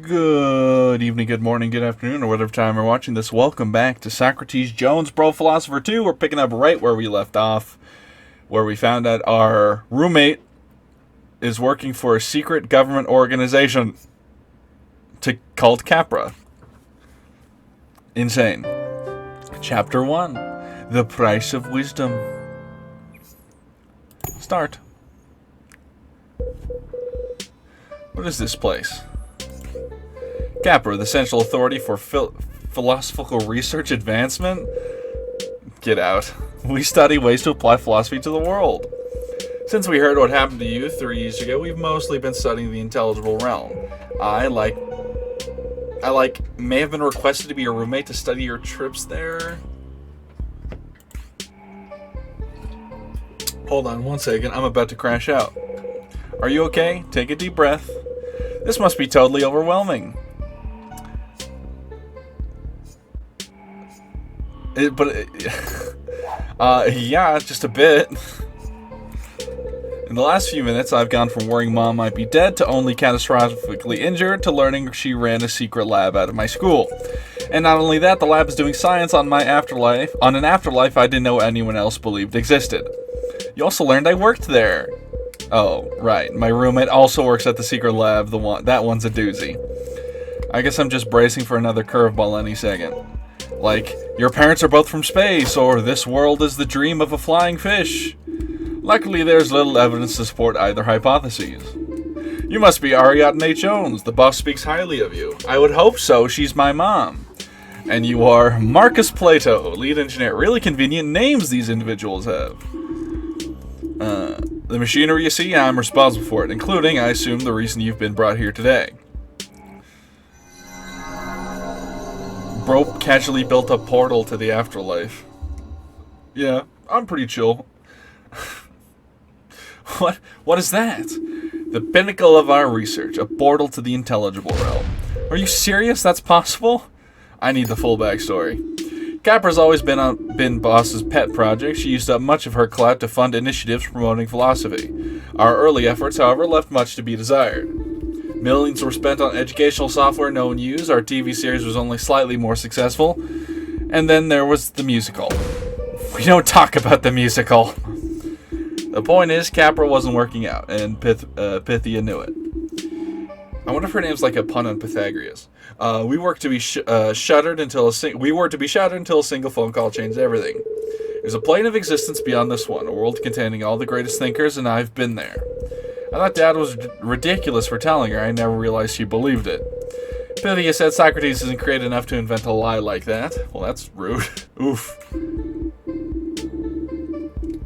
Good evening, good morning, good afternoon, or whatever time you're watching this. Welcome back to Socrates Jones, Bro Philosopher 2. We're picking up right where we left off, where we found out our roommate is working for a secret government organization called Capra. Insane. Chapter 1, The Price of Wisdom. Start. What is this place? Capra, the central authority for philosophical research advancement? Get out. We study ways to apply philosophy to the world. Since we heard what happened to you 3 years ago, we've mostly been studying the intelligible realm. I may have been requested to be your roommate to study your trips there. Hold on one second, I'm about to crash out. Are you okay? Take a deep breath. This must be totally overwhelming. Yeah, just a bit. In the last few minutes, I've gone from worrying Mom might be dead to only catastrophically injured to learning she ran a secret lab out of my school. And not only that, the lab is doing science on an afterlife I didn't know anyone else believed existed. You also learned I worked there. Oh, right. My roommate also works at the secret lab. That one's a doozy. I guess I'm just bracing for another curveball any second. Like, your parents are both from space, or this world is the dream of a flying fish. Luckily, there's little evidence to support either hypotheses. You must be Ariadne Jones. The boss speaks highly of you. I would hope so. She's my mom. And you are Marcus Plato, lead engineer. Really convenient names these individuals have. The machinery you see, I'm responsible for it, including, I assume, the reason you've been brought here today. Bro casually built a portal to the afterlife. Yeah, I'm pretty chill. What is that? The pinnacle of our research, a portal to the intelligible realm. Are you serious? That's possible? I need the full backstory. Capra's always been Boss's pet project. She used up much of her clout to fund initiatives promoting philosophy. Our early efforts, however, left much to be desired. Millions were spent on educational software no one used. Our TV series was only slightly more successful. And then there was the musical. We don't talk about the musical. The point is, Capra wasn't working out, and Pythia knew it. I wonder if her name's like a pun on Pythagoras. We were to be shuttered until a single phone call changed everything. There's a plane of existence beyond this one, a world containing all the greatest thinkers, and I've been there. I thought Dad was ridiculous for telling her. I never realized she believed it. Pythia said Socrates isn't creative enough to invent a lie like that. Well, that's rude. Oof.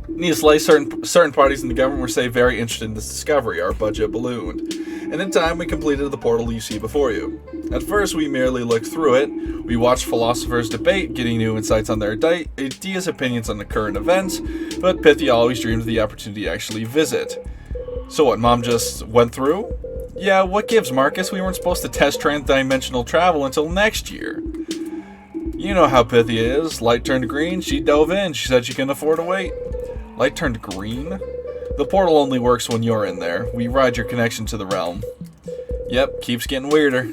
Needless to say, certain parties in the government were, say, very interested in this discovery. Our budget ballooned. And in time, we completed the portal you see before you. At first, we merely looked through it. We watched philosophers debate, getting new insights on their ideas, opinions on the current events, but Pythia always dreamed of the opportunity to actually visit. So what, Mom just went through? Yeah, what gives, Marcus? We weren't supposed to test trans-dimensional travel until next year. You know how Pythia is. Light turned green, she dove in. She said she couldn't afford to wait. Light turned green? The portal only works when you're in there. We ride your connection to the realm. Yep, keeps getting weirder.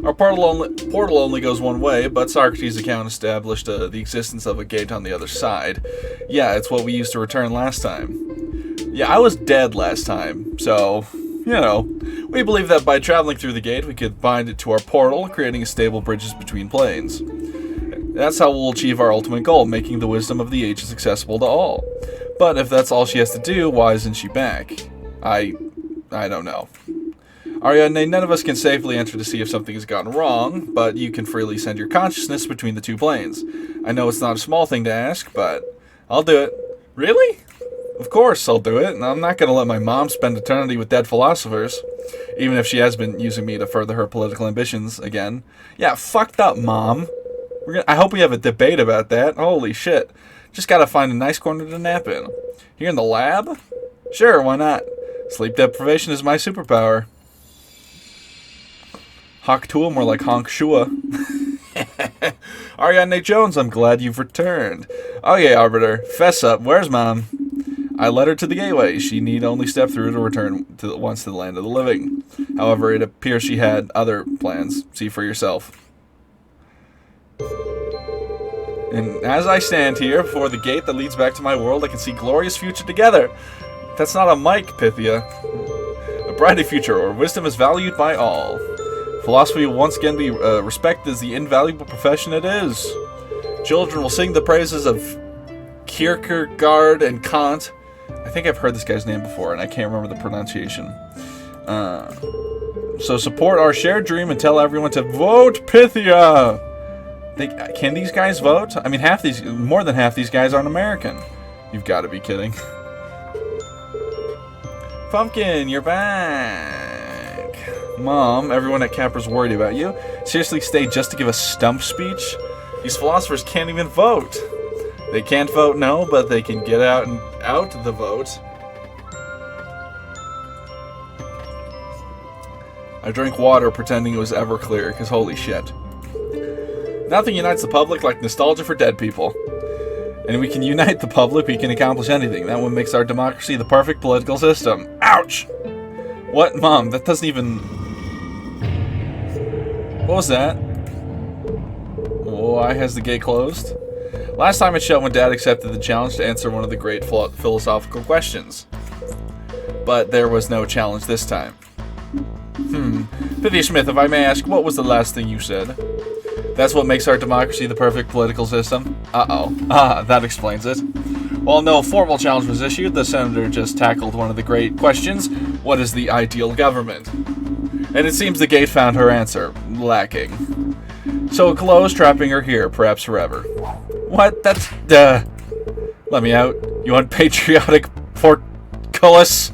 Our portal only goes one way, but Socrates' account established the existence of a gate on the other side. Yeah, it's what we used to return last time. Yeah, I was dead last time, so, we believe that by traveling through the gate, we could bind it to our portal, creating stable bridges between planes. That's how we'll achieve our ultimate goal, making the wisdom of the ages accessible to all. But if that's all she has to do, why isn't she back? I don't know. Ariadne, none of us can safely enter to see if something has gone wrong, but you can freely send your consciousness between the two planes. I know it's not a small thing to ask, but I'll do it. Really? Of course, I'll do it, and I'm not going to let my mom spend eternity with dead philosophers, even if she has been using me to further her political ambitions again. Yeah, fucked up, Mom. I hope we have a debate about that. Holy shit. Just gotta find a nice corner to nap in. Here in the lab? Sure, why not? Sleep deprivation is my superpower. Hawk Tool, more like Honk Shua. Ariadne Jones, I'm glad you've returned. Oh yeah, Arbiter. Fess up. Where's Mom? I led her to the gateway. She need only step through to return once to the land of the living. However, it appears she had other plans. See for yourself. And as I stand here before the gate that leads back to my world, I can see glorious future together. That's not a mic, Pythia. A brighter future, where wisdom is valued by all. Philosophy will once again be respected as the invaluable profession it is. Children will sing the praises of Kierkegaard and Kant. I think I've heard this guy's name before, and I can't remember the pronunciation. So support our shared dream and tell everyone to vote Pythia. Can these guys vote? I mean, more than half these guys aren't American. You've got to be kidding. Pumpkin, you're back. Mom, everyone at Capra's worried about you. Seriously stayed just to give a stump speech? These philosophers can't even vote. They can't vote no, but they can get out the vote. I drank water pretending it was Everclear, because holy shit. Nothing unites the public like nostalgia for dead people. And we can unite the public, we can accomplish anything. That one makes our democracy the perfect political system. Ouch! What? Mom, that doesn't even... What was that? Why has the gate closed? Last time it shut when Dad accepted the challenge to answer one of the great philosophical questions. But there was no challenge this time. Pythia Smith, if I may ask, what was the last thing you said? That's what makes our democracy the perfect political system? That explains it. While no formal challenge was issued, the senator just tackled one of the great questions. What is the ideal government? And it seems the gate found her answer. Lacking. So it closed, trapping her here, perhaps forever. What? That's... Let me out. You unpatriotic portcullis.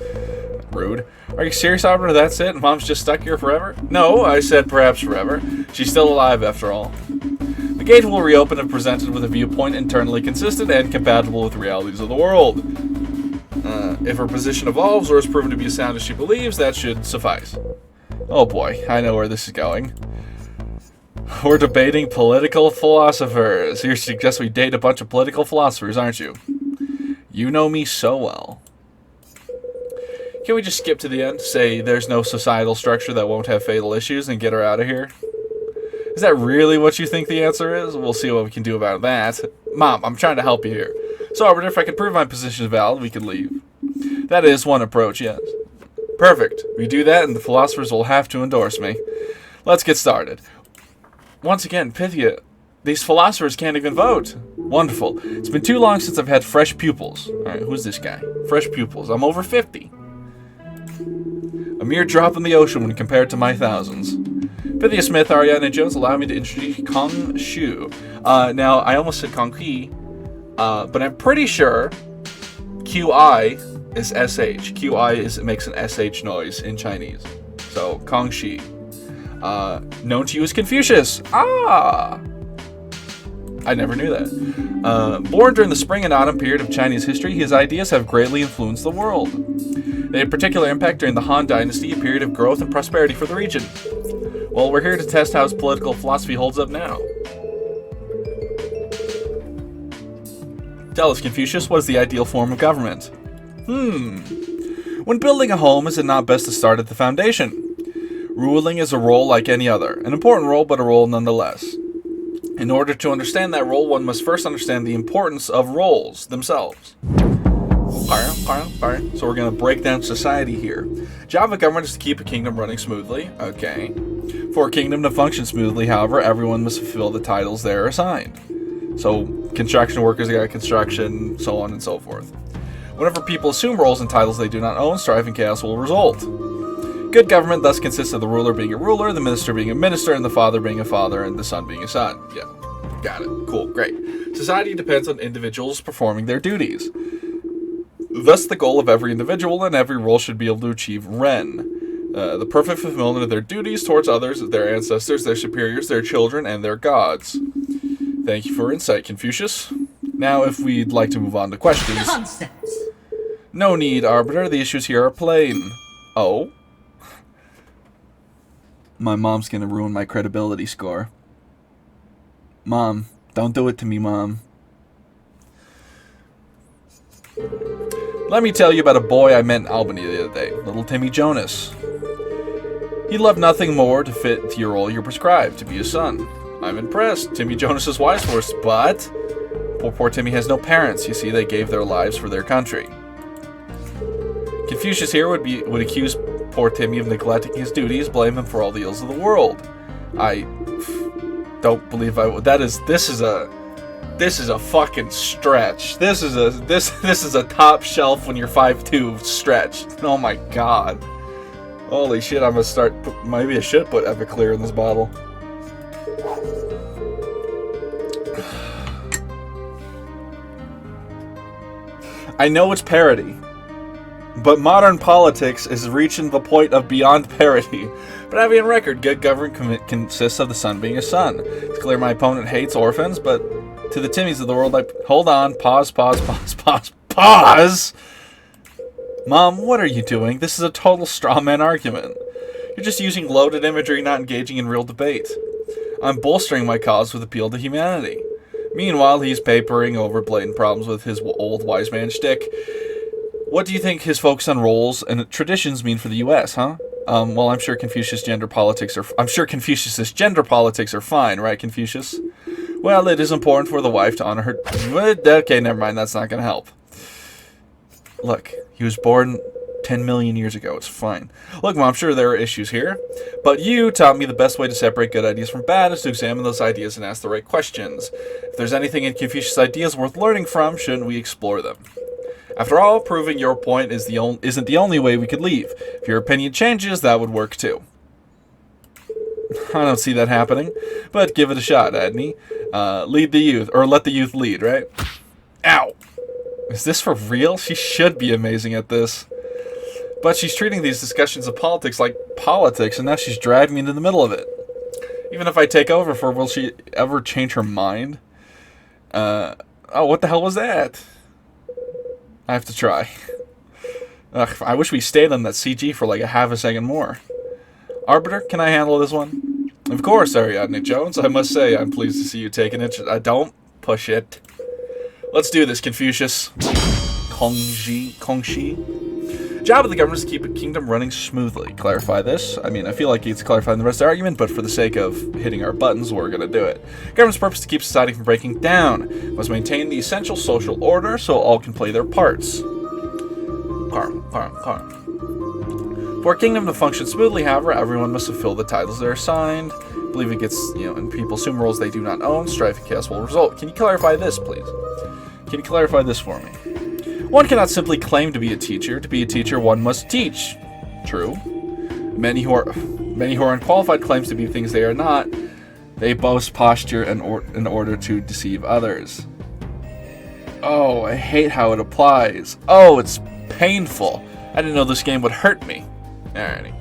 Rude. Are you serious, Albert? That's it? Mom's just stuck here forever? No, I said perhaps forever. She's still alive, after all. The gate will reopen if presented with a viewpoint internally consistent and compatible with the realities of the world. If her position evolves or is proven to be as sound as she believes, that should suffice. Oh boy, I know where this is going. We're debating political philosophers. You suggest we date a bunch of political philosophers, aren't you? You know me so well. Can we just skip to the end? Say there's no societal structure that won't have fatal issues and get her out of here? Is that really what you think the answer is? We'll see what we can do about that. Mom, I'm trying to help you here. So, Albert, if I can prove my position is valid, we can leave. That is one approach, yes. Perfect. We do that and the philosophers will have to endorse me. Let's get started. Once again, Pythia, these philosophers can't even vote. Wonderful. It's been too long since I've had fresh pupils. Alright, who's this guy? Fresh pupils. I'm over 50. A mere drop in the ocean when compared to my thousands. Pythia Smith, Ariana Jones, allow me to introduce Kong Shu. Now, I almost said Kong Ki, but I'm pretty sure QI is SH. QI makes an SH noise in Chinese. So, Kong Shi. Known to you as Confucius. I never knew that. Born during the spring and autumn period of Chinese history, his ideas have greatly influenced the world. They had particular impact during the Han Dynasty, a period of growth and prosperity for the region. Well, we're here to test how his political philosophy holds up now. Tell us, Confucius, what is the ideal form of government? When building a home, is it not best to start at the foundation? Ruling is a role like any other, an important role, but a role nonetheless. In order to understand that role, one must first understand the importance of roles themselves. So we're going to break down society here. Job of government is to keep a kingdom running smoothly. Okay. For a kingdom to function smoothly, however, everyone must fulfill the titles they're assigned. So, construction workers got construction, so on and so forth. Whenever people assume roles and titles they do not own, strife and chaos will result. Good government thus consists of the ruler being a ruler, the minister being a minister, and the father being a father, and the son being a son. Yeah, got it. Cool, great. Society depends on individuals performing their duties. Thus, the goal of every individual and every role should be able to achieve Ren. The perfect fulfillment of their duties towards others, their ancestors, their superiors, their children, and their gods. Thank you for insight, Confucius. Now, if we'd like to move on to questions... Nonsense! No need, Arbiter. The issues here are plain. Oh? My mom's gonna ruin my credibility score. Mom, don't do it to me, Mom. Let me tell you about a boy I met in Albany the other day, little Timmy Jonas. He loved nothing more to fit the role you're prescribed, to be his son. I'm impressed. Timmy Jonas is wise for us, but poor Timmy has no parents. You see, they gave their lives for their country. Confucius here would accuse poor Timmy of neglecting his duties, blame him for all the ills of the world. I don't believe I would. This is a fucking stretch. This is a top shelf when you're 5'2" stretch. Oh my god. Holy shit, I'm gonna start. Maybe I should put Epiclear in this bottle. I know it's parody, but modern politics is reaching the point of beyond parody. But having a record, good government consists of the son being a son. It's clear my opponent hates orphans, but to the Timmies of the world, hold on, pause. Mom, what are you doing? This is a total straw man argument. You're just using loaded imagery, not engaging in real debate. I'm bolstering my cause with appeal to humanity. Meanwhile, he's papering over blatant problems with his old wise man shtick. What do you think his focus on roles and traditions mean for the U.S., huh? Well, I'm sure Confucius's gender politics are fine, right, Confucius? Well, it is important for the wife to honor her... Okay, never mind, that's not going to help. Look, he was born 10 million years ago, it's fine. Look, Mom, I'm sure there are issues here, but you taught me the best way to separate good ideas from bad is to examine those ideas and ask the right questions. If there's anything in Confucius' ideas worth learning from, shouldn't we explore them? After all, proving your point isn't the only way we could leave. If your opinion changes, that would work too. I don't see that happening, but give it a shot, Adney. Lead the youth, or let the youth lead, right? Ow! Is this for real? She should be amazing at this. But she's treating these discussions of politics like politics, and now she's dragging me into the middle of it. Even if I take over for her, will she ever change her mind? Oh, what the hell was that? I have to try. Ugh, I wish we stayed on that CG for like a half a second more. Arbiter, can I handle this one? Of course, Ariadne Jones. I must say, I'm pleased to see you taking it. Don't push it. Let's do this, Confucius. Kongxi. Job of the government is to keep a kingdom running smoothly. Clarify this. I mean, I feel like it's clarifying the rest of the argument, but for the sake of hitting our buttons, we're going to do it. Government's purpose is to keep society from breaking down. Must maintain the essential social order so all can play their parts. For a kingdom to function smoothly, however, everyone must fulfill the titles they're assigned. I believe it gets, and people assume roles they do not own. Strife and chaos will result. Can you clarify this, please? Can you clarify this for me? One cannot simply claim to be a teacher. To be a teacher, one must teach. True. Many who are unqualified claims to be things they are not. They boast posture in order to deceive others. Oh, I hate how it applies. Oh, it's painful. I didn't know this game would hurt me. Alrighty.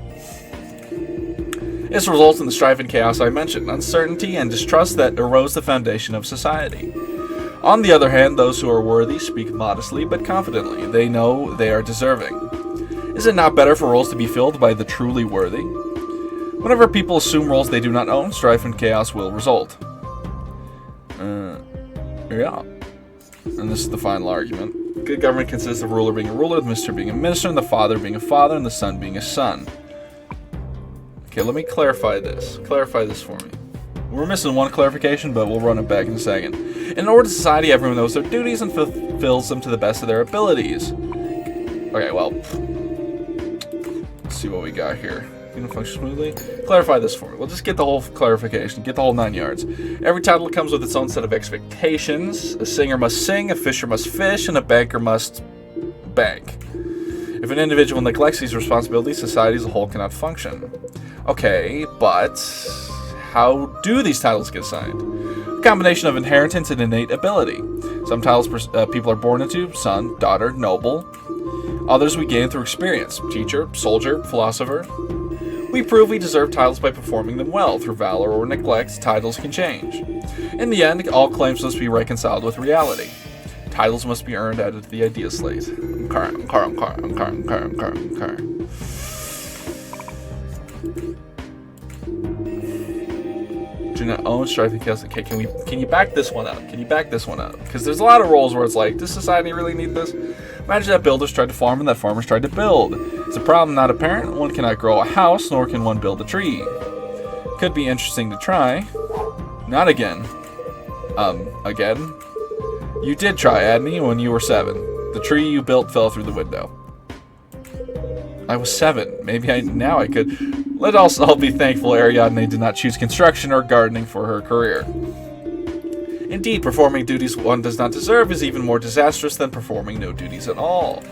This results in the strife and chaos I mentioned, uncertainty and distrust that erodes the foundation of society. On the other hand, those who are worthy speak modestly but confidently. They know they are deserving. Is it not better for roles to be filled by the truly worthy? Whenever people assume roles they do not own, strife and chaos will result. Yeah. And this is the final argument. Good government consists of ruler being a ruler, the minister being a minister, and the father being a father, and the son being a son. Okay, let me clarify this. Clarify this for me. We're missing one clarification, but we'll run it back in a second. In an ordered society, everyone knows their duties and fulfills them to the best of their abilities. Okay, well, let's see what we got here. Can it function smoothly? Clarify this for me. We'll just get the whole clarification, get the whole 9 yards. Every title comes with its own set of expectations. A singer must sing, a fisher must fish, and a banker must bank. If an individual neglects these responsibilities, society as a whole cannot function. Okay, but how do these titles get assigned? A combination of inheritance and innate ability. Some titles people are born into: son, daughter, noble. Others we gain through experience: teacher, soldier, philosopher. We prove we deserve titles by performing them well. Through valor or neglect, titles can change. In the end, all claims must be reconciled with reality. Titles must be earned out of the idea slate. Do not own, strife, and chaos. Okay, can you back this one up? Can you back this one up? Because there's a lot of roles where it's like, does society really need this? Imagine that builders tried to farm and that farmers tried to build. It's a problem not apparent. One cannot grow a house, nor can one build a tree. Could be interesting to try. Not again. Again? You did try, Adney, when you were 7. The tree you built fell through the window. I was 7. Maybe now I could. Let us all be thankful Ariadne did not choose construction or gardening for her career. Indeed, performing duties one does not deserve is even more disastrous than performing no duties at all.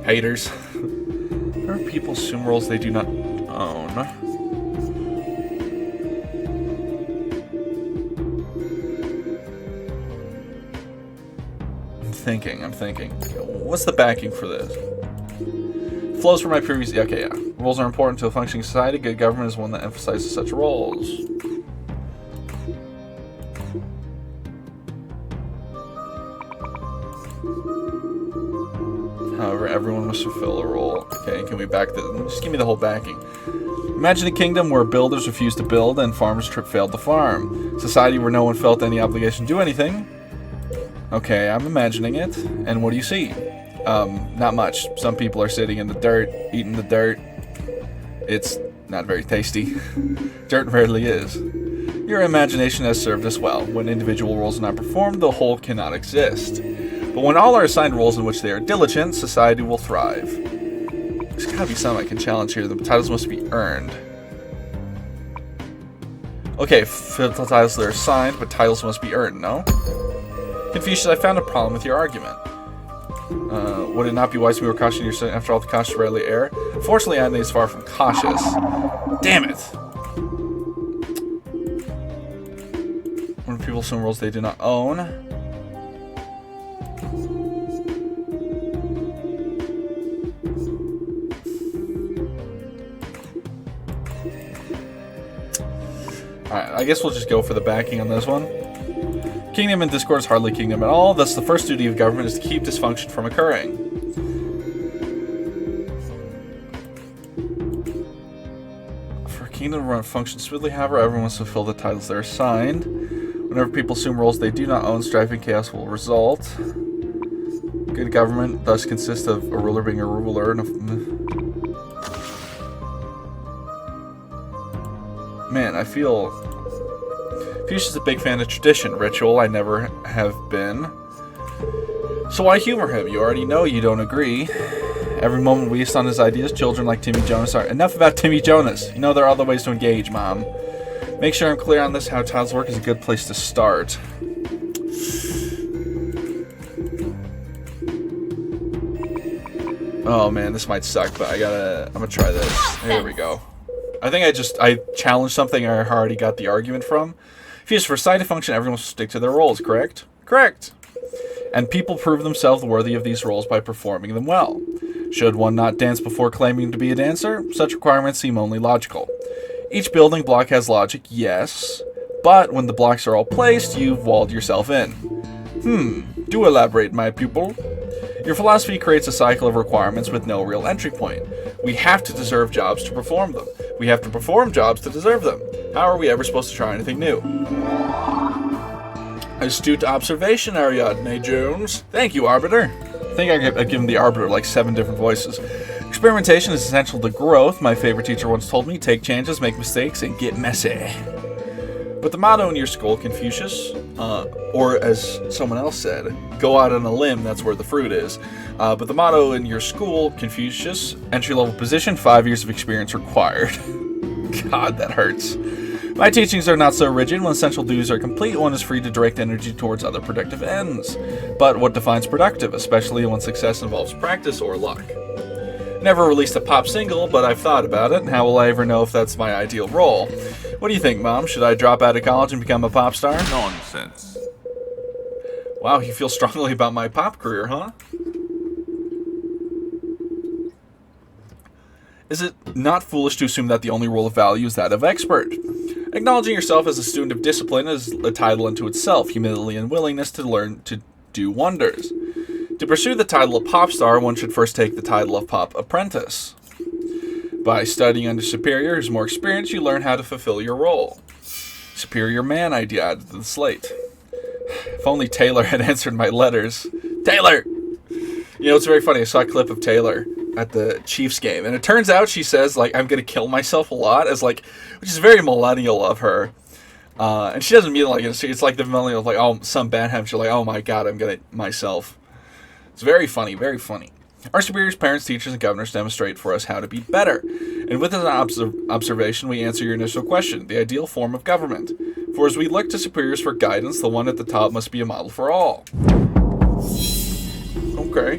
Haters. There are people assume roles they do not own. I'm thinking. What's the backing for this? Flows from my previous... Okay, yeah. Roles are important to a functioning society. Good government is one that emphasizes such roles. However, everyone must fulfill a role. Okay, can we back this? Just give me the whole backing. Imagine a kingdom where builders refused to build and farmers failed to farm. Society where no one felt any obligation to do anything. Okay, I'm imagining it. And what do you see? Not much. Some people are sitting in the dirt, eating the dirt. It's not very tasty. Dirt rarely is. Your imagination has served us well. When individual roles are not performed, the whole cannot exist. But when all are assigned roles in which they are diligent, society will thrive. There's gotta be something I can challenge here. The titles must be earned. Okay, titles are assigned, but titles must be earned, no? Confucius, I found a problem with your argument. Would it not be wise to be more cautious in your study? After all, the cautious rarely err. Fortunately, Adney is far from cautious. Damn it! When people assume roles they do not own. Alright, I guess we'll just go for the backing on this one. Kingdom in discord is hardly kingdom at all, thus the first duty of government is to keep dysfunction from occurring. For a kingdom to run function smoothly, however, everyone must fulfill the titles they're assigned. Whenever people assume roles they do not own, strife and chaos will result. Good government thus consists of a ruler being a ruler and a... Man, I feel... Fuchsia's is a big fan of tradition. Ritual, I never have been. So why humor him? You already know you don't agree. Every moment wasted on his ideas, children like Timmy Jonas are... Enough about Timmy Jonas. You know there are other ways to engage, Mom. Make sure I'm clear on this. How titles work is a good place to start. Oh man, this might suck, but I'm gonna try this. There we go. I think I challenged something I already got the argument from. Fuchsia, for society to function, everyone must stick to their roles, correct? Correct. And people prove themselves worthy of these roles by performing them well. Should one not dance before claiming to be a dancer? Such requirements seem only logical. Each building block has logic, yes, but when the blocks are all placed, you've walled yourself in. Do elaborate, my pupil. Your philosophy creates a cycle of requirements with no real entry point. We have to deserve jobs to perform them. We have to perform jobs to deserve them. How are we ever supposed to try anything new? Astute observation, Ariadne Jones. Thank you, Arbiter. I think I've given the Arbiter like 7 different voices. Experimentation is essential to growth. My favorite teacher once told me, take chances, make mistakes, and get messy. But the motto in your school, Confucius, or as someone else said, go out on a limb, that's where the fruit is. But the motto in your school, Confucius, entry-level position, 5 years of experience required. God, that hurts. My teachings are not so rigid. When essential duties are complete, one is free to direct energy towards other productive ends. But what defines productive, especially when success involves practice or luck? Never released a pop single, but I've thought about it. How will I ever know if that's my ideal role? What do you think, Mom? Should I drop out of college and become a pop star? Nonsense. Wow, you feel strongly about my pop career, huh? Is it not foolish to assume that the only role of value is that of expert? Acknowledging yourself as a student of discipline is a title unto itself, humility and willingness to learn to do wonders. To pursue the title of pop star, one should first take the title of pop apprentice. By studying under superior who's more experienced, you learn how to fulfill your role. Superior man idea added to the slate. If only Taylor had answered my letters. Taylor! You know, it's very funny. I saw a clip of Taylor at the Chiefs game, and it turns out she says, like, I'm going to kill myself a lot, as like, which is very millennial of her. And she doesn't mean like it's like the millennial, like, oh, some bad habit. She's like, oh my god, I'm going to myself. It's very funny, very funny. Our superiors, parents, teachers, and governors demonstrate for us how to be better. And with an observation, we answer your initial question, the ideal form of government. For as we look to superiors for guidance, the one at the top must be a model for all. Okay.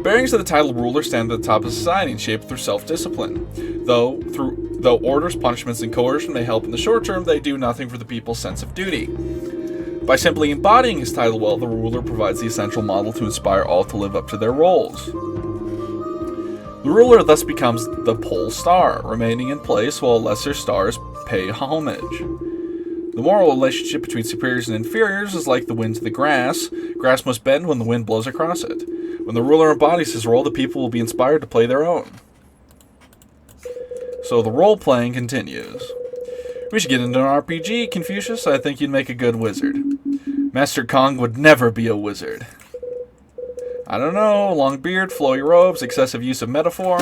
Bearings of the title ruler stand at the top of society and shaped through self-discipline. Though orders, punishments, and coercion may help in the short term, they do nothing for the people's sense of duty. By simply embodying his title well, the ruler provides the essential model to inspire all to live up to their roles. The ruler thus becomes the pole star, remaining in place while lesser stars pay homage. The moral relationship between superiors and inferiors is like the wind to the grass. Grass must bend when the wind blows across it. When the ruler embodies his role, the people will be inspired to play their own. So the role-playing continues. We should get into an RPG, Confucius. I think you'd make a good wizard. Master Kong would never be a wizard. I don't know. Long beard, flowy robes, excessive use of metaphor.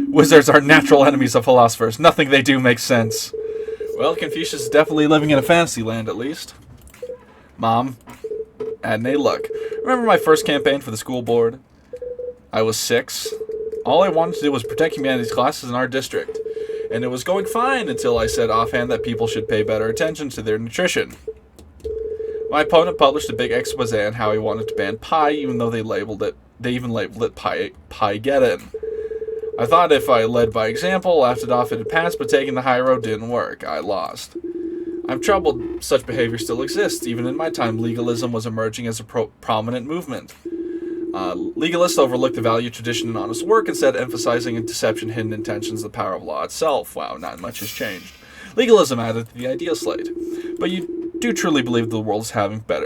Wizards are natural enemies of philosophers. Nothing they do makes sense. Well, Confucius is definitely living in a fantasy land, at least. Mom, add a look. Remember my first campaign for the school board? I was 6. All I wanted to do was protect humanities classes in our district. And it was going fine until I said offhand that people should pay better attention to their nutrition. My opponent published a big expose on how he wanted to ban pie, even though they even labeled it pie-geddon. I thought if I led by example, laughed it off, it had passed, but taking the high road didn't work. I lost. I'm troubled such behavior still exists. Even in my time, legalism was emerging as a prominent movement. Legalists overlooked the value of tradition and honest work, instead emphasizing in deception, hidden intentions, the power of law itself. Wow, not much has changed. Legalism added to the idea slate. But you do truly believe the world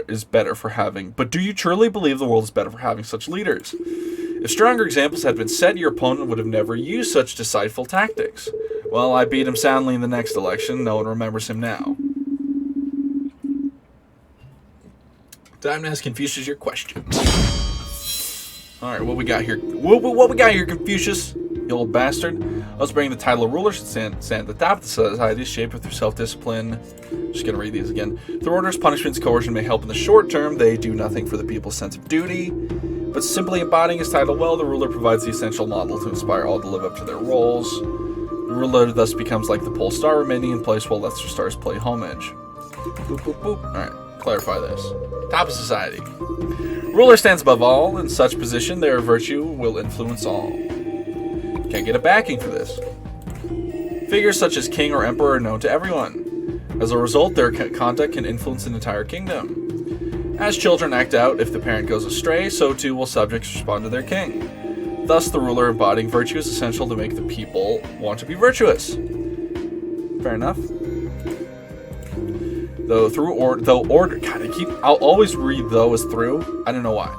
is better for having such leaders? If stronger examples had been set, your opponent would have never used such decideful tactics. Well, I beat him soundly in the next election. No one remembers him now. Time to ask Confucius your questions. Alright, what we got here? What we got here, Confucius? You old bastard. Let's bring the title of ruler should stand at the top of the society, shaped through self-discipline. Just gonna read these again. Through orders, punishments, coercion may help in the short term. They do nothing for the people's sense of duty. But simply embodying his title well, the ruler provides the essential model to inspire all to live up to their roles. The ruler thus becomes like the pole star, remaining in place while lesser stars play homage. Boop, boop, boop. Alright, clarify this. Top of society. Ruler stands above all. In such position, their virtue will influence all. Can't get a backing for this. Figures such as king or emperor are known to everyone. As a result, their conduct can influence an entire kingdom. As children act out, if the parent goes astray, so too will subjects respond to their king. Thus, the ruler embodying virtue is essential to make the people want to be virtuous. Fair enough. I'll always read though as through. I don't know why.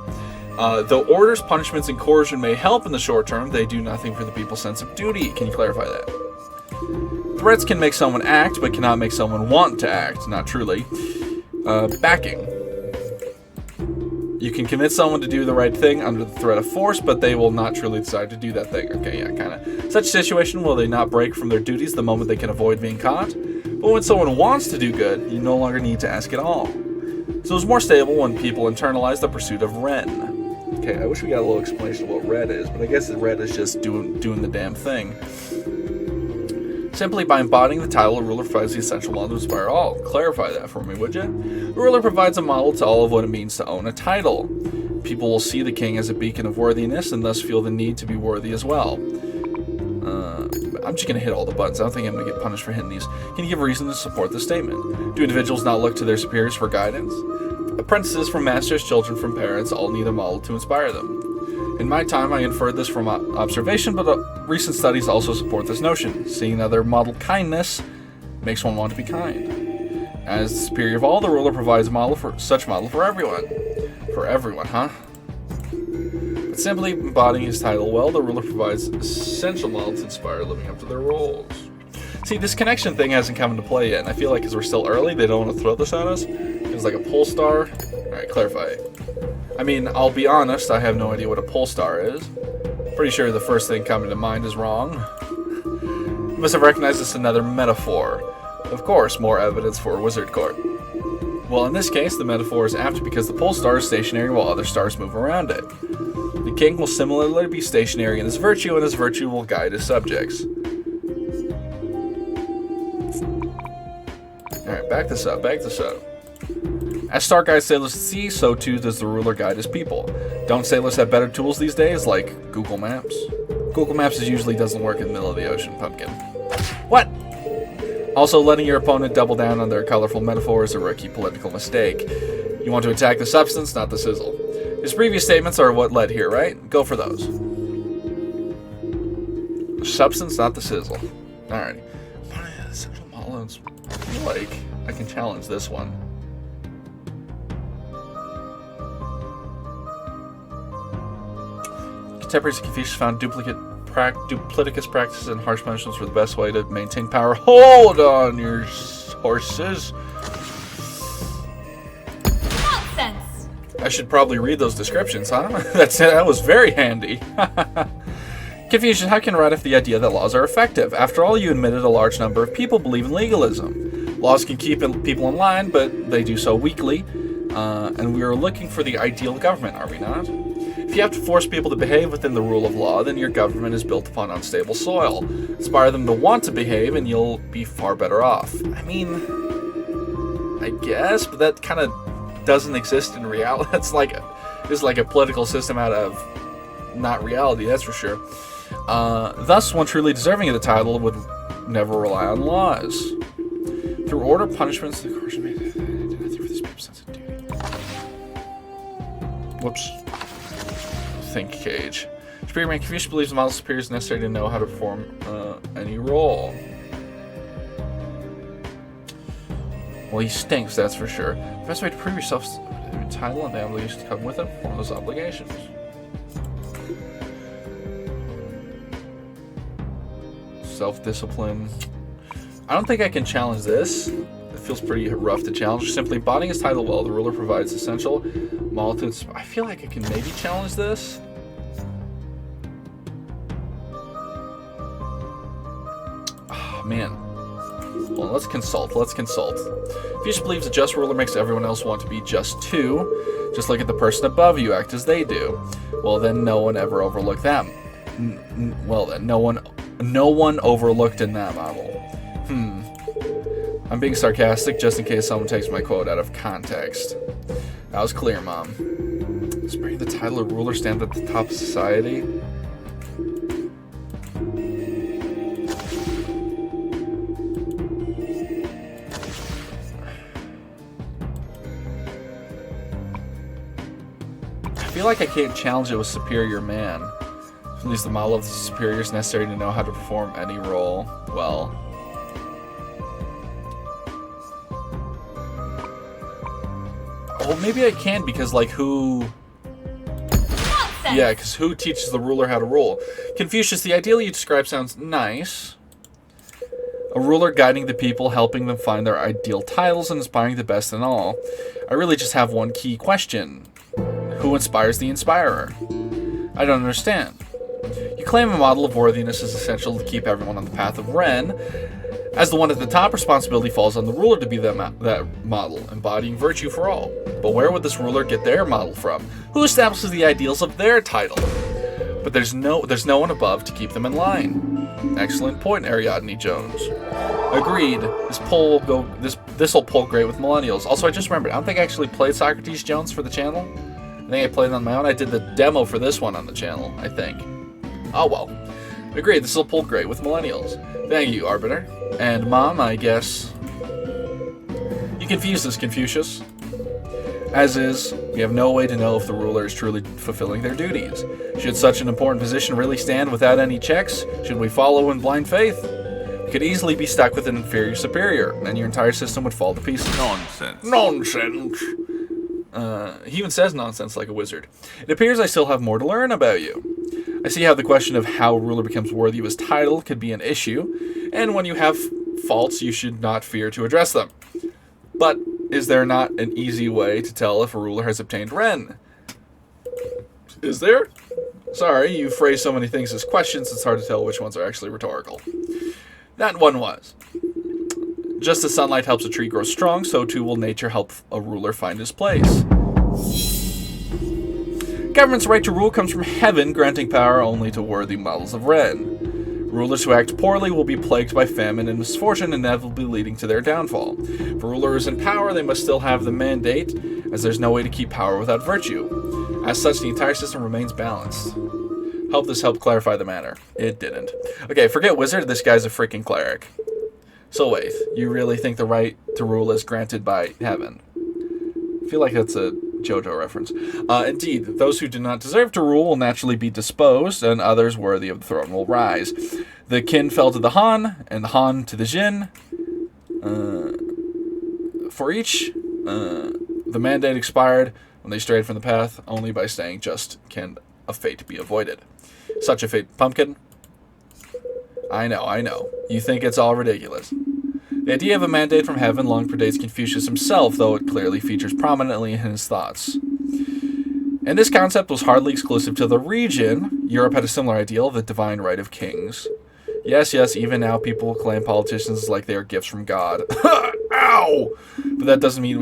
Though orders, punishments, and coercion may help in the short term, they do nothing for the people's sense of duty. Can you clarify that? Threats can make someone act, but cannot make someone want to act. Not truly. Backing. You can commit someone to do the right thing under the threat of force, but they will not truly decide to do that thing. Okay, yeah, kind of. Such situation will they not break from their duties the moment they can avoid being caught. But when someone wants to do good, you no longer need to ask at all. So it's more stable when people internalize the pursuit of Ren. Okay, I wish we got a little explanation of what red is, but I guess red is just doing the damn thing. Simply by embodying the title, a ruler provides the essential model to inspire all. Clarify that for me, would you? The ruler provides a model to all of what it means to own a title. People will see the king as a beacon of worthiness and thus feel the need to be worthy as well. I'm just going to hit all the buttons. I don't think I'm going to get punished for hitting these. Can you give a reason to support this statement? Do individuals not look to their superiors for guidance? Apprentices from masters, children from parents, all need a model to inspire them. In my time, I inferred this from observation, but recent studies also support this notion. Seeing another model kindness makes one want to be kind. As the superior of all, the ruler provides such model for everyone. For everyone, huh? But simply embodying his title well, the ruler provides essential model to inspire living up to their roles. See, this connection thing hasn't come into play yet, and I feel like because we're still early, they don't want to throw this at us. It's like a pole star. Alright, clarify. I mean, I'll be honest, I have no idea what a pole star is. Pretty sure the first thing coming to mind is wrong. You must have recognized this another metaphor. Of course, more evidence for a wizard court. Well, in this case, the metaphor is apt because the pole star is stationary while other stars move around it. The king will similarly be stationary in his virtue, and his virtue will guide his subjects. Alright, back this up. As star guides sailors at sea, so too does the ruler guide his people. Don't sailors have better tools these days, like Google Maps? Google Maps usually doesn't work in the middle of the ocean, pumpkin. What? Also, letting your opponent double down on their colorful metaphor is a rookie political mistake. You want to attack the substance, not the sizzle. His previous statements are what led here, right? Go for those. Substance, not the sizzle. Alright. Central Mullins. I feel like I can challenge this one. Contemporaries of Confucius found duplicitous practices and harsh punishments were the best way to maintain power. Hold on, your horses. Nonsense! I should probably read those descriptions, huh? That was very handy. Confucius, how can you ratify the idea that laws are effective? After all, you admitted a large number of people believe in legalism. Laws can keep people in line, but they do so weakly. And we are looking for the ideal government, are we not? If you have to force people to behave within the rule of law, then your government is built upon unstable soil. Inspire them to want to behave, and you'll be far better off. I mean, I guess, but that kind of doesn't exist in reality. It's like a political system out of not reality, that's for sure. Thus, one truly deserving of the title would never rely on laws. Through order, punishments, the course made for this people's sense of duty. Whoops. Think cage. Superior man Confucius believes the model superior is necessary to know how to perform any role. Well, he stinks, that's for sure. The best way to prove yourself is to title and the obligations to come with it, perform those obligations. Self-discipline. I don't think I can challenge this. It feels pretty rough to challenge. Simply embodying his title well, the ruler provides essential molecules. I feel like I can maybe challenge this. Oh, man. Well, let's consult. Confucius believes a just ruler makes everyone else want to be just too. Just look at the person above you, act as they do. Well, then no one ever overlooked them. Well, then no one overlooked in that model. I'm being sarcastic just in case someone takes my quote out of context. That was clear, Mom. Does bringing the title of ruler stand at the top of society? I feel like I can't challenge it with superior man. At least the model of the superior is necessary to know how to perform any role well. Well, maybe I can because, like, who... Nonsense! Yeah, because who teaches the ruler how to rule? Confucius, the ideal you describe sounds nice. A ruler guiding the people, helping them find their ideal titles, and inspiring the best in all. I really just have one key question. Who inspires the inspirer? I don't understand. You claim a model of worthiness is essential to keep everyone on the path of Ren. As the one at the top, responsibility falls on the ruler to be that model, embodying virtue for all. But where would this ruler get their model from? Who establishes the ideals of their title? But there's no one above to keep them in line. Excellent point, Ariadne Jones. Agreed. This'll pull great with millennials. Also, I just remembered, I don't think I actually played Socrates Jones for the channel. I think I played it on my own. I did the demo for this one on the channel, I think. Oh well. Agreed, this will pull great with millennials. Thank you, Arbiter. And Mom, I guess... You confused us, Confucius. As is, we have no way to know if the ruler is truly fulfilling their duties. Should such an important position really stand without any checks? Should we follow in blind faith? You could easily be stuck with an inferior superior, and your entire system would fall to pieces. Nonsense. Nonsense! He even says nonsense like a wizard. It appears I still have more to learn about you. I see how the question of how a ruler becomes worthy of his title could be an issue, and when you have faults, you should not fear to address them. But is there not an easy way to tell if a ruler has obtained Ren? Is there? Sorry, you phrase so many things as questions, it's hard to tell which ones are actually rhetorical. That one was. Just as sunlight helps a tree grow strong, so too will nature help a ruler find his place. Government's right to rule comes from heaven, granting power only to worthy models of Ren. Rulers who act poorly will be plagued by famine and misfortune, inevitably leading to their downfall. For rulers in power, they must still have the mandate, as there's no way to keep power without virtue. As such, the entire system remains balanced. Hope this helped clarify the matter. It didn't. Okay, forget wizard, this guy's a freaking cleric. So wait, you really think the right to rule is granted by heaven? I feel like that's a JoJo reference. Indeed, those who do not deserve to rule will naturally be disposed, and others worthy of the throne will rise. The Qin fell to the Han, and the Han to the Jin. For each, the mandate expired when they strayed from the path, only by staying just can a fate be avoided. Such a fate, Pumpkin. I know. You think it's all ridiculous. The idea of a mandate from heaven long predates Confucius himself, though it clearly features prominently in his thoughts. And this concept was hardly exclusive to the region. Europe had a similar ideal, the divine right of kings. Yes, even now people claim politicians like they are gifts from God. Ow! But that doesn't mean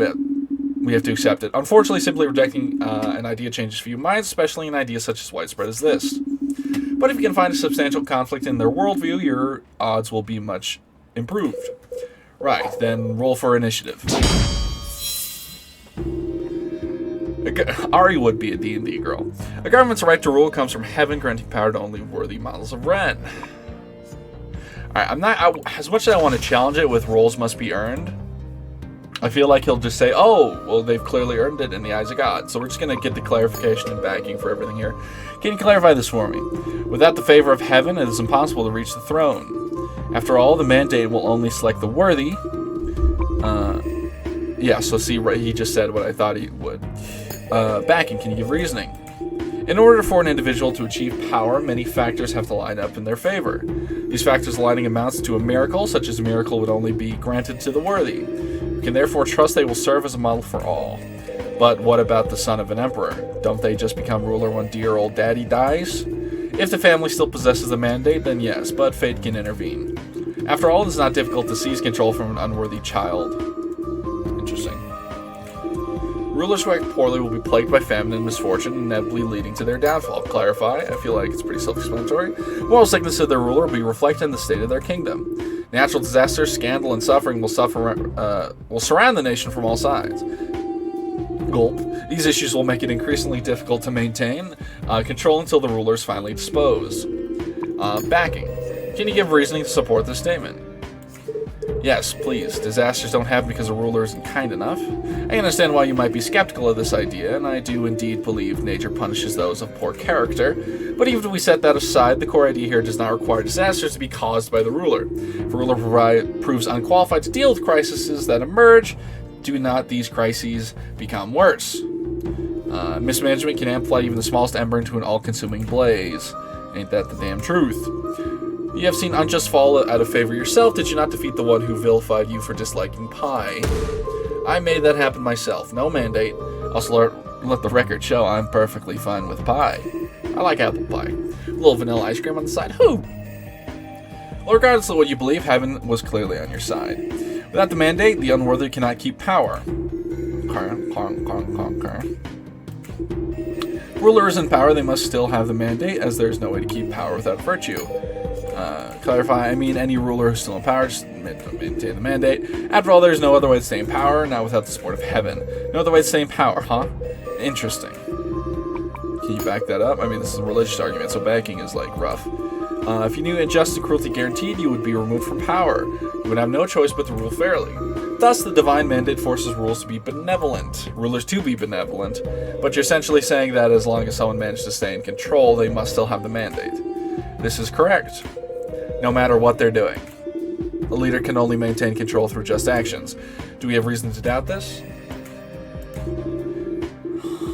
we have to accept it. Unfortunately, simply rejecting an idea changes few minds, especially an idea such as widespread as this. But if you can find a substantial conflict in their worldview, your odds will be much improved. Right, then roll for initiative. Ari would be a D&D girl. A government's right to rule comes from heaven, granting power to only worthy models of Ren. Alright, as much as I want to challenge it with rolls must be earned, I feel like he'll just say, oh, well, they've clearly earned it in the eyes of God. So we're just going to get the clarification and backing for everything here. Can you clarify this for me? Without the favor of heaven, it is impossible to reach the throne. After all, the mandate will only select the worthy. So see, right, he just said what I thought he would. Backing, can you give reasoning? In order for an individual to achieve power, many factors have to line up in their favor. These factors aligning amounts to a miracle, such as a miracle would only be granted to the worthy. We can therefore trust they will serve as a model for all. But what about the son of an emperor? Don't they just become ruler when dear old daddy dies? If the family still possesses the mandate, then yes, but fate can intervene. After all, it is not difficult to seize control from an unworthy child. Interesting. Rulers who act poorly will be plagued by famine and misfortune, inevitably leading to their downfall. Clarify, I feel like it's pretty self-explanatory. Moral sickness of their ruler will be reflected in the state of their kingdom. Natural disasters, scandal, and suffering will surround the nation from all sides. Gulp. These issues will make it increasingly difficult to maintain control until the ruler is finally disposed. Backing. Can you give reasoning to support this statement? Yes, please. Disasters don't happen because a ruler isn't kind enough. I understand why you might be skeptical of this idea, and I do indeed believe nature punishes those of poor character. But even if we set that aside, the core idea here does not require disasters to be caused by the ruler. If a ruler proves unqualified to deal with crises that emerge, do not these crises become worse? Mismanagement can amplify even the smallest ember into an all-consuming blaze. Ain't that the damn truth? You have seen unjust fall out of favor yourself. Did you not defeat the one who vilified you for disliking pie? I made that happen myself. No mandate. Also, let the record show I'm perfectly fine with pie. I like apple pie. A little vanilla ice cream on the side. Who? Well, regardless of what you believe, heaven was clearly on your side. Without the mandate, the unworthy cannot keep power. Rulers in power, they must still have the mandate, as there is no way to keep power without virtue. Clarify, I mean any ruler who's still in power, just maintain the mandate. After all, there's no other way to stay in power, not without the support of heaven. No other way to stay in power, huh? Interesting. Can you back that up? I mean, this is a religious argument, so backing is, like, rough. If you knew injustice and cruelty guaranteed, you would be removed from power. You would have no choice but to rule fairly. Thus, the divine mandate forces rulers to be benevolent. Rulers to be benevolent. But you're essentially saying that as long as someone managed to stay in control, they must still have the mandate. This is correct. No matter what they're doing. A leader can only maintain control through just actions. Do we have reason to doubt this?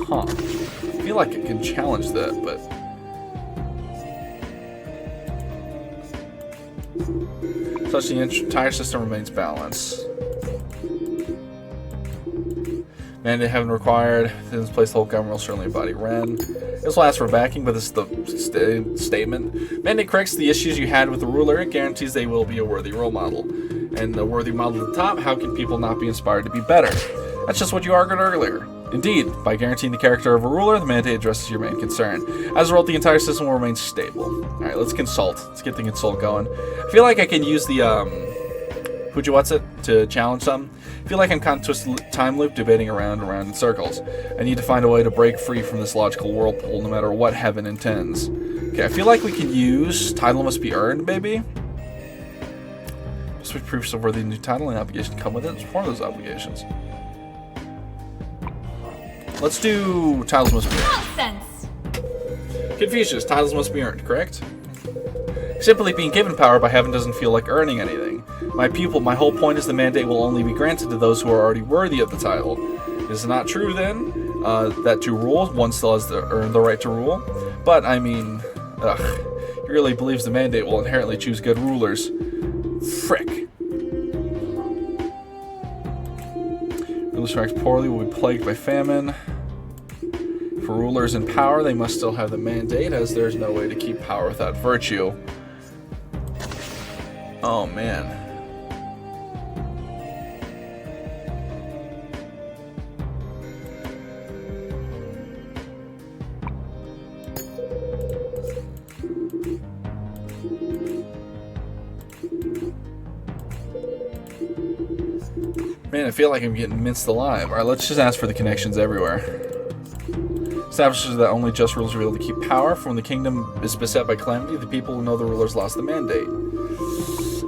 Huh. I feel like it can challenge that, but... Such the entire system remains balanced. Mandate haven't required. This place, the whole government will certainly embody Ren. This will ask for backing, but this is the statement. Mandate corrects the issues you had with the ruler. It guarantees they will be a worthy role model. And a worthy model at the top, how can people not be inspired to be better? That's just what you argued earlier. Indeed, by guaranteeing the character of a ruler, the mandate addresses your main concern. As a result, the entire system will remain stable. Alright, let's consult. Let's get the consult going. I feel like I can use the, to challenge some. I feel like I'm kind of twisted time loop, debating around and around in circles. I need to find a way to break free from this logical whirlpool, no matter what heaven intends. Okay, I feel like we can use title must be earned, maybe? Switch proofs of worthy new title and obligation come with it. It's one of those obligations. Let's do titles must be earned. Nonsense. Confucius, titles must be earned, correct? Simply being given power by heaven doesn't feel like earning anything. My pupil, my whole point is the mandate will only be granted to those who are already worthy of the title. Is it not true then that to rule, one still has to earn the right to rule? But, I mean, he really believes the mandate will inherently choose good rulers. Frick. Rulers who act poorly will be plagued by famine. For rulers in power, they must still have the mandate, as there's no way to keep power without virtue. Oh, man. Man, I feel like I'm getting minced alive. Alright, let's just ask for the connections everywhere. Establishes that only just rulers are able to keep power. For when the kingdom is beset by calamity, the people will know the rulers lost the mandate.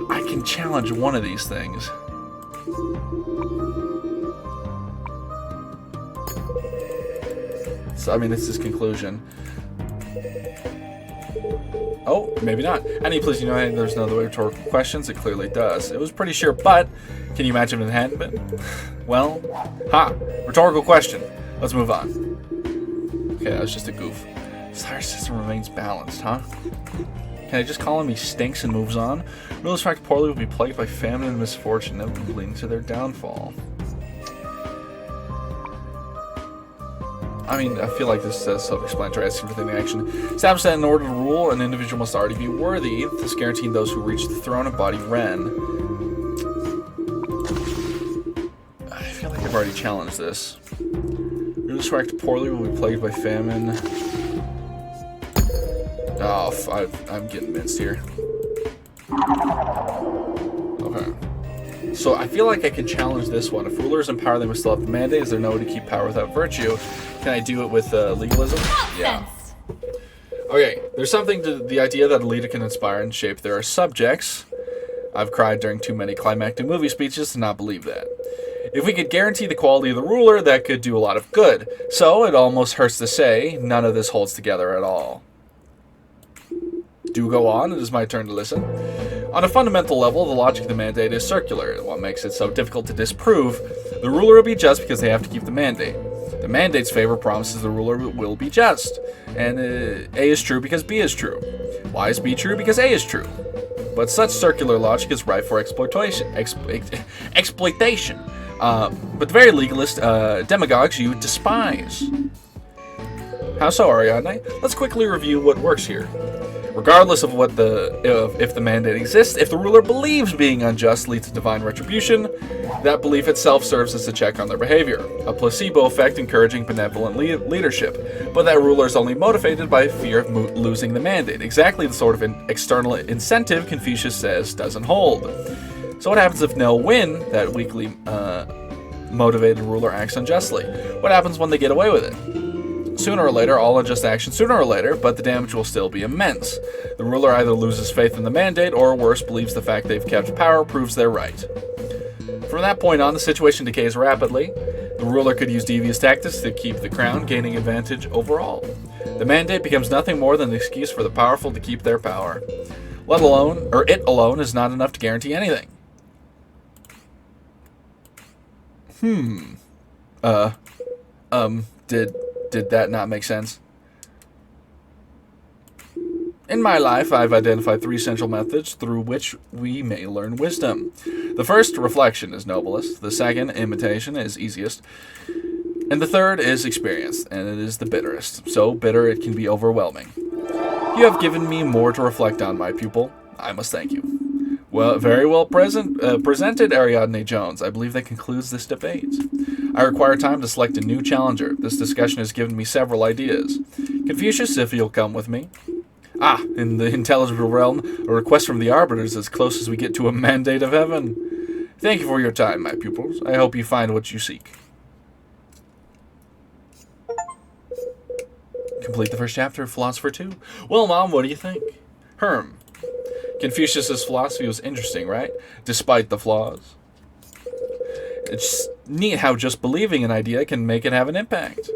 I can challenge one of these things. So, I mean, it's his conclusion. Oh, maybe not. Any please, you know, there's no other way rhetorical questions. It clearly does. It was pretty sure, but can you imagine if it hadn't been? Well, rhetorical question. Let's move on. Okay, that was just a goof. Entire system remains balanced, huh? Can I just call him he stinks and moves on? Rulers who act poorly will be plagued by famine and misfortune, inevitably leading to their downfall. I mean, I feel like this is self-explanatory, asking for the action. Establish that in order to rule, an individual must already be worthy, thus guaranteeing those who reach the throne embody Ren. I feel like I've already challenged this. Rulers who act poorly will be plagued by famine. Oh, I'm getting minced here. Okay. So I feel like I can challenge this one. If rulers in power, they must still have the mandate. Is there no way to keep power without virtue? Can I do it with legalism? Yeah. Okay, there's something to the idea that a leader can inspire and shape their subjects. I've cried during too many climactic movie speeches to not believe that. If we could guarantee the quality of the ruler, that could do a lot of good. So it almost hurts to say none of this holds together at all. Do go on, it is my turn to listen. On a fundamental level, the logic of the mandate is circular. What makes it so difficult to disprove? The ruler will be just because they have to keep the mandate. The mandate's favor promises the ruler will be just. And A is true because B is true. Why is B true? Because A is true. But such circular logic is ripe for exploitation. But the very legalist demagogues you despise. How so, Ariadne? Let's quickly review what works here. Regardless of what if the mandate exists, if the ruler believes being unjust leads to divine retribution, that belief itself serves as a check on their behavior, a placebo effect encouraging benevolent leadership. But that ruler is only motivated by fear of losing the mandate, exactly the sort of external incentive Confucius says doesn't hold. So what happens if no win, that weakly motivated ruler acts unjustly? What happens when they get away with it? Sooner or later, all unjust action sooner or later, but the damage will still be immense. The ruler either loses faith in the mandate, or worse, believes the fact they've kept power proves they're right. From that point on, the situation decays rapidly. The ruler could use devious tactics to keep the crown, gaining advantage overall. The mandate becomes nothing more than an excuse for the powerful to keep their power. It alone is not enough to guarantee anything. Did that not make sense? In my life, I've identified 3 central methods through which we may learn wisdom. The first, reflection, is noblest. The second, imitation, is easiest. And the third is experience, and it is the bitterest. So bitter it can be overwhelming. You have given me more to reflect on, my pupil. I must thank you. Well, very well presented, Ariadne Jones. I believe that concludes this debate. I require time to select a new challenger. This discussion has given me several ideas. Confucius, if you'll come with me. In the intelligible realm, a request from the arbiters as close as we get to a mandate of heaven. Thank you for your time, my pupils. I hope you find what you seek. Complete the first chapter of Philosopher 2. Well, Mom, what do you think? Confucius's philosophy was interesting, right? Despite the flaws. It's neat how just believing an idea can make it have an impact.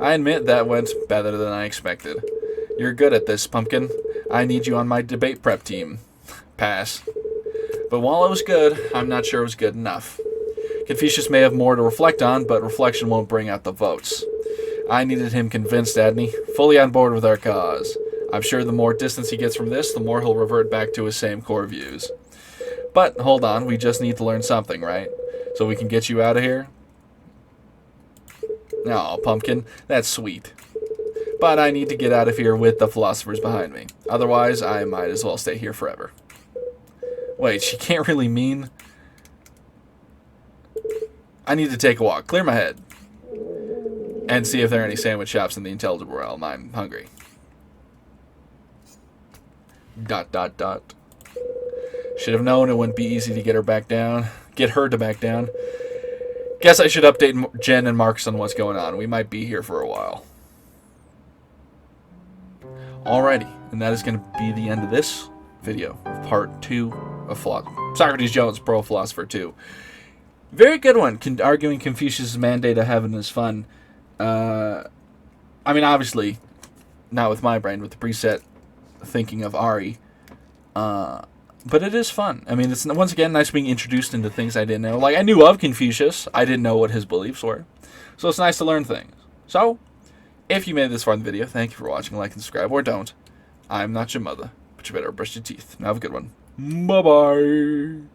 I admit that went better than I expected. You're good at this, Pumpkin. I need you on my debate prep team. Pass. But while it was good, I'm not sure it was good enough. Confucius may have more to reflect on, but reflection won't bring out the votes. I needed him convinced, Adney, fully on board with our cause. I'm sure the more distance he gets from this, the more he'll revert back to his same core views. But, hold on, we just need to learn something, right? So we can get you out of here? Oh, Pumpkin, that's sweet. But I need to get out of here with the philosophers behind me. Otherwise, I might as well stay here forever. Wait, she can't really mean... I need to take a walk, clear my head, and see if there are any sandwich shops in the intelligible realm. I'm hungry. ... Should have known it wouldn't be easy to get her to back down. Guess I should update Jen and Marcus on what's going on. We might be here for a while. Alrighty, and that is going to be the end of this video of part 2 of Socrates Jones Pro Philosopher 2. Very good one. Arguing Confucius' mandate of heaven is fun. I mean, obviously, not with my brain, with the preset thinking of Ari. But it is fun. I mean, it's once again nice being introduced into things I didn't know. Like, I knew of Confucius. I didn't know what his beliefs were. So it's nice to learn things. So, if you made it this far in the video, thank you for watching. Like and subscribe, or don't. I'm not your mother, but you better brush your teeth. Now have a good one. Bye-bye.